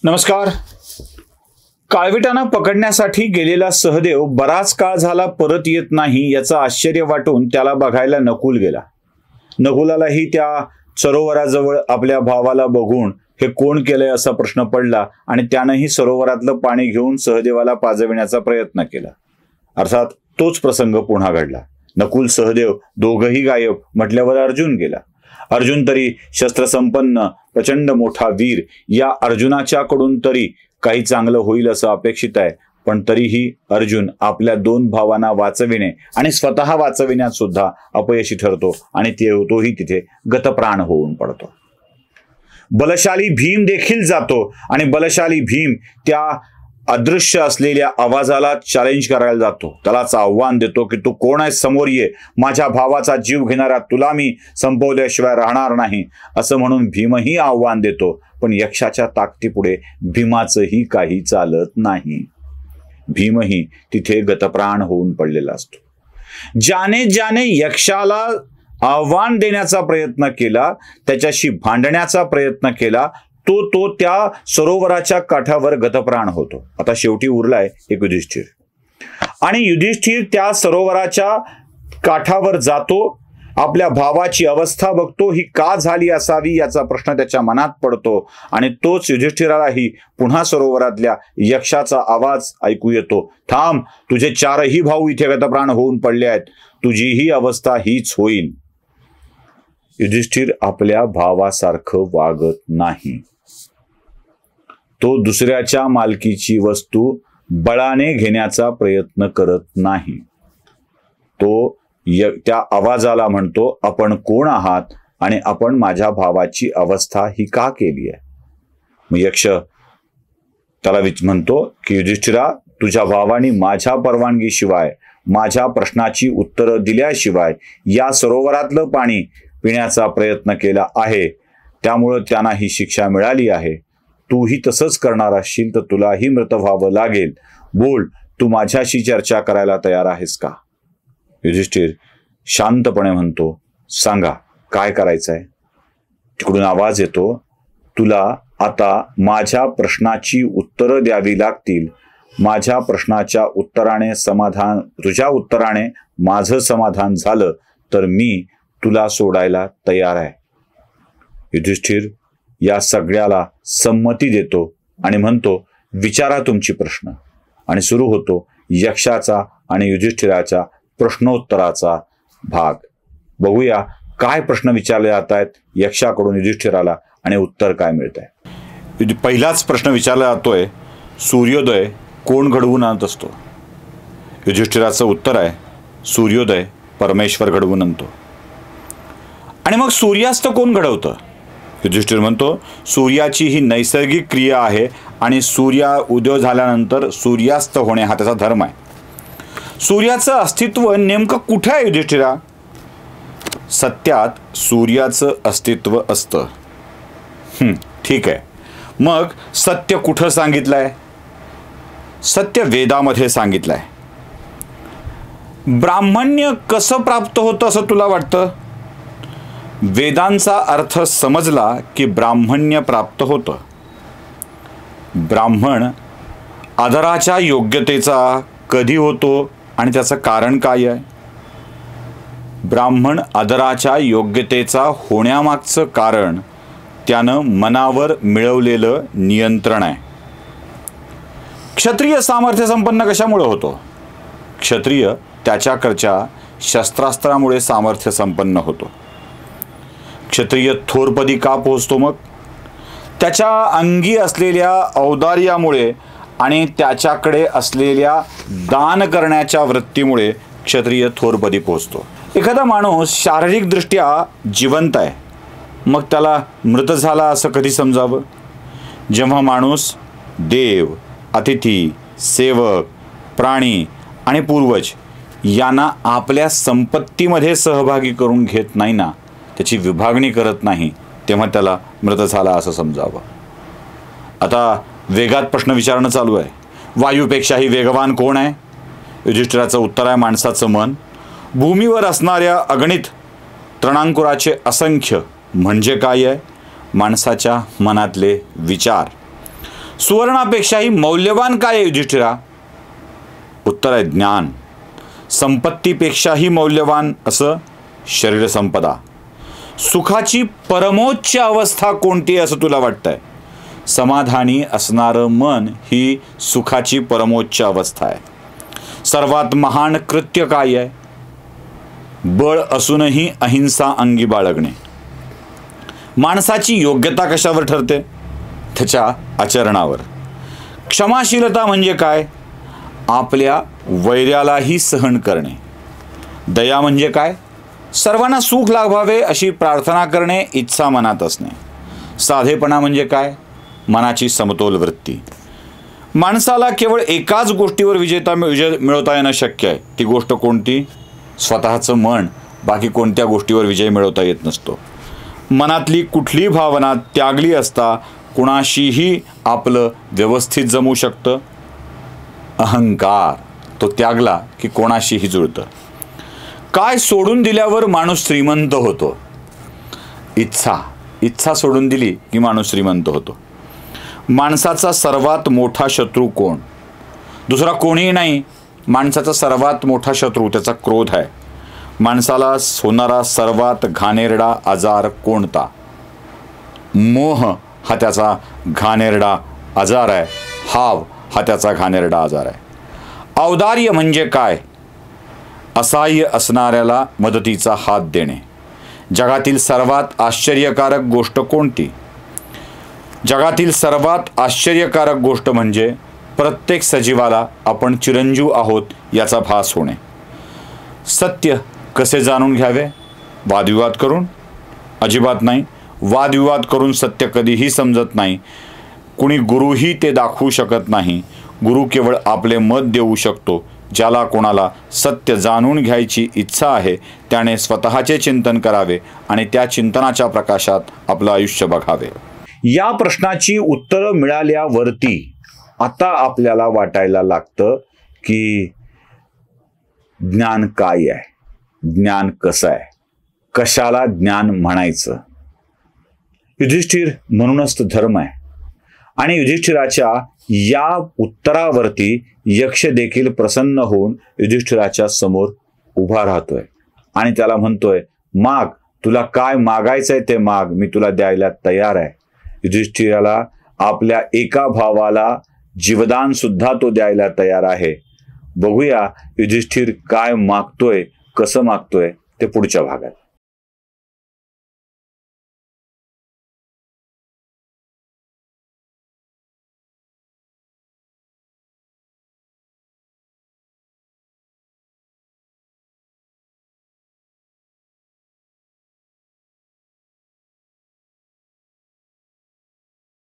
नमस्कार. काळविटांना पकडण्यासाठी गेलेला सहदेव बराच काळ झाला परत येत नाही याचं आश्चर्य वाटून त्याला बघायला नकुल गेला. नकुलालाही त्या सरोवराजवळ आपल्या भावाला बघून हे कोण केलंय असा प्रश्न पडला आणि त्यानंही सरोवरातलं पाणी घेऊन सहदेवाला पाजविण्याचा प्रयत्न केला. अर्थात तोच प्रसंग पुन्हा घडला. नकुल सहदेव दोघंही गायब म्हटल्यावर अर्जुन गेला. अर्जुन तरी शस्त्रसंपन्न प्रचंड मोठा वीर. या अर्जुनाच्याकडून तरी काही चांगलं होईल असं अपेक्षित आहे, पण तरीही अर्जुन आपल्या दोन भावांना वाचविणे आणि स्वतः वाचविण्यात सुद्धा अपयशी ठरतो आणि तोही तिथे गतप्राण होऊन पडतो. बलशाली भीम देखील जातो आणि बलशाली भीम त्या अदृश्य असलेल्या आवाजाला चॅलेंज करायला जातो. त्यालाच आव्हान देतो की तू कोण आहे, समोर ये, माझ्या भावाचा जीव घेणारा तुला मी संपवल्याशिवाय राहणार नाही असं म्हणून भीमही आव्हान देतो. पण यक्षाच्या ताकदीपुढे भीमाचंही काही चालत नाही. भीमही तिथे गतप्राण होऊन पडलेला असतो. ज्याने ज्याने यक्षाला आव्हान देण्याचा प्रयत्न केला, त्याच्याशी भांडण्याचा प्रयत्न केला, तो त्या सरोवराच्या काठावर गतप्राण होतो. आता शेवटी उरलाय एक युधिष्ठिर आणि युधिष्ठिर त्या सरोवराच्या काठावर जातो. आपल्या भावाची अवस्था बघतो. ही का झाली असावी याचा प्रश्न त्याच्या मनात पडतो आणि तोच युधिष्ठिरालाही पुन्हा सरोवरातल्या यक्षाचा आवाज ऐकू येतो. थांब, तुझे चारही भाऊ इथे गतप्राण होऊन पडले आहेत, तुझीही अवस्था हीच होईल. युधिष्ठिर आपल्या भावासारखं वागत नाही. तो दुसऱ्याच्या मालकीची वस्तू बळाने घेण्याचा प्रयत्न करत नाही. तो त्या आवाजाला म्हणतो, आपण कोण आहात आणि आपण माझ्या भावाची अवस्था ही का केली आहे. मग यक्ष त्याला म्हणतो की युधिष्ठिरा, तुझ्या भावाने माझ्या परवानगीशिवाय, माझ्या प्रश्नाची उत्तरं दिल्याशिवाय या सरोवरातलं पाणी पिण्याचा प्रयत्न केला आहे, त्यामुळं त्यांना ही शिक्षा मिळाली आहे. तूही तसंच करणार असशील तर तुलाही मृत व्हावं लागेल. बोल, तू माझ्याशी चर्चा करायला तयार आहेस का. युधिष्ठिर शांतपणे म्हणतो, सांगा काय करायचंय. तिकडून आवाज येतो, तुला आता माझ्या प्रश्नाची उत्तरं द्यावी लागतील. माझ्या प्रश्नाच्या उत्तराने तुझ्या उत्तराने माझं समाधान झालं तर मी तुला सोडायला तयार आहे. युधिष्ठिर या सगळ्याला संमती देतो आणि म्हणतो, विचारा तुमची प्रश्न. आणि सुरू होतो यक्षाचा आणि युधिष्ठिराच्या प्रश्नोत्तराचा भाग. बघूया काय प्रश्न विचारले जात आहेत यक्षाकडून युधिष्ठिराला आणि उत्तर काय मिळत आहे. पहिलाच प्रश्न विचारला जातोय, सूर्योदय कोण घडवून आणत असतो. युधिष्ठिराचं उत्तर आहे, सूर्योदय परमेश्वर घडवून आणतो. आणि मग सूर्यास्त कोण घडवतं. युधिष्ठिर म्हणतो, सूर्याची ही नैसर्गिक क्रिया आहे आणि उदय झाल्यानंतर सूर्यास्त होणे हा त्याचा धर्म आहे. सूर्याचं अस्तित्व नेमकं कुठे आहे युधिष्ठिरा. सत्यात सूर्याचं अस्तित्व असतं. ठीक आहे, मग सत्य कुठं सांगितलंय. सत्य वेदामध्ये सांगितलंय. ब्राह्मण्य कसं प्राप्त होतं असं तुला वाटतं. वेदांचा अर्थ समजला की ब्राह्मण्य प्राप्त होतं. ब्राह्मण आदराच्या योग्यतेचा कधी होतो आणि त्याचं कारण काय आहे. ब्राह्मण आदराच्या योग्यतेचा होण्यामागचं कारण त्यानं मनावर मिळवलेलं नियंत्रण आहे. क्षत्रिय सामर्थ्य संपन्न कशामुळे होतो. क्षत्रिय त्याच्याकडच्या शस्त्रास्त्रामुळे सामर्थ्य संपन्न होतो. क्षत्रिय थोरपदी का पोहोचतो. मग त्याच्या अंगी असलेल्या औदार्यामुळे आणि त्याच्याकडे असलेल्या दान करण्याच्या वृत्तीमुळे क्षत्रिय थोरपदी पोहोचतो. एखादा माणूस शारीरिकदृष्ट्या जिवंत आहे, मग त्याला मृत झाला असं कधी समजावं. जेव्हा माणूस देव, अतिथी, सेवक, प्राणी आणि पूर्वज यांना आपल्या संपत्तीमध्ये सहभागी करून घेत नाही ना, त्याची विभागणी करत नाही, तेव्हा त्याला मृत झाला असं समजावं. आता वेगात प्रश्न विचारणं चालू आहे. वायूपेक्षाही वेगवान कोण आहे. युधिष्ठिराचं उत्तर आहे, माणसाचं मन. भूमीवर असणाऱ्या अगणित तृणांकुराचे असंख्य म्हणजे काय आहे. माणसाच्या मनातले विचार. सुवर्णापेक्षाही मौल्यवान काय आहे युधिष्ठिरा? उत्तर आहे ज्ञान. संपत्तीपेक्षाही मौल्यवान असं शरीर संपदा. सुखाची परमोच्च अवस्था कोणती असं तुला वाटतंय? समाधानी असणारं मन ही सुखाची परमोच्च अवस्था आहे. सर्वात महान कृत्य काय आहे? बळ असूनही अहिंसा अंगी बाळगणे. माणसाची योग्यता कशावर ठरते? त्याच्या आचरणावर. क्षमाशीलता म्हणजे काय? आपल्या वैर्यालाही सहन करणे. दया म्हणजे काय? सर्वांना सुख लाभावे अशी प्रार्थना करणे, इच्छा मनात असणे. साधेपणा म्हणजे काय? मनाची समतोल वृत्ती. माणसाला केवळ एकाच गोष्टीवर विजय मिळवता येणं शक्य आहे. ती गोष्ट कोणती? स्वतःचं मन. बाकी कोणत्या गोष्टीवर विजय मिळवता येत नसतो. मनातली कुठली भावना त्यागली असता कुणाशीही आपलं व्यवस्थित जमू शकतं? अहंकार. तो त्यागला की कोणाशीही जुळतं. काय सोडून दिल्यावर माणूस श्रीमंत होतो? इच्छा. इच्छा सोडून दिली की माणूस श्रीमंत होतो. माणसाचा सर्वात मोठा शत्रू कोण? दुसरा कोणीही नाही. माणसाचा सर्वात मोठा शत्रू त्याचा क्रोध आहे. माणसाला होणारा सर्वात घाणेरडा आजार कोणता? मोह हा त्याचा घाणेरडा आजार आहे. हाव हा त्याचा घाणेरडा आजार आहे. औदार्य म्हणजे काय? असहाय्य असणाऱ्याला मदतीचा हात देणे. जगातील सर्वात आश्चर्यकारक गोष्ट कोणती? जगातील सर्वात आश्चर्यकारक गोष्ट म्हणजे प्रत्येक सजीवाला आपण चिरंजीव आहोत याचा भास होणे. सत्य कसे जाणून घ्यावे? वादविवाद करून? अजिबात नाही. वादविवाद करून सत्य कधीही समजत नाही. कुणी गुरुही ते दाखवू शकत नाही. गुरु केवळ आपले मत देऊ शकतो. ज्याला कोणाला सत्य जाणून घ्यायची इच्छा आहे त्याने स्वतःचे चिंतन करावे आणि त्या चिंतनाच्या प्रकाशात आपलं आयुष्य बघावे. या प्रश्नाची उत्तरं मिळाल्यावरती आता आपल्याला वाटायला लागतं की ज्ञान काय आहे? ज्ञान कसं आहे? कशाला ज्ञान म्हणायचं? युधिष्ठिर म्हणूनच तर धर्म आहे. आणि युधिष्ठिराच्या या उत्तरावरती यक्ष देखील प्रसन्न होऊन युधिष्ठिराच्या समोर उभा राहतोय आणि त्याला म्हणतोय, माग, तुला काय मागायचंय ते माग, मी तुला द्यायला तयार आहे. युधिष्ठिराला आपल्या एका भावाला जीवदान सुद्धा तो द्यायला तयार आहे. बघूया युधिष्ठिर काय मागतोय, कसं मागतोय ते पुढच्या भागात.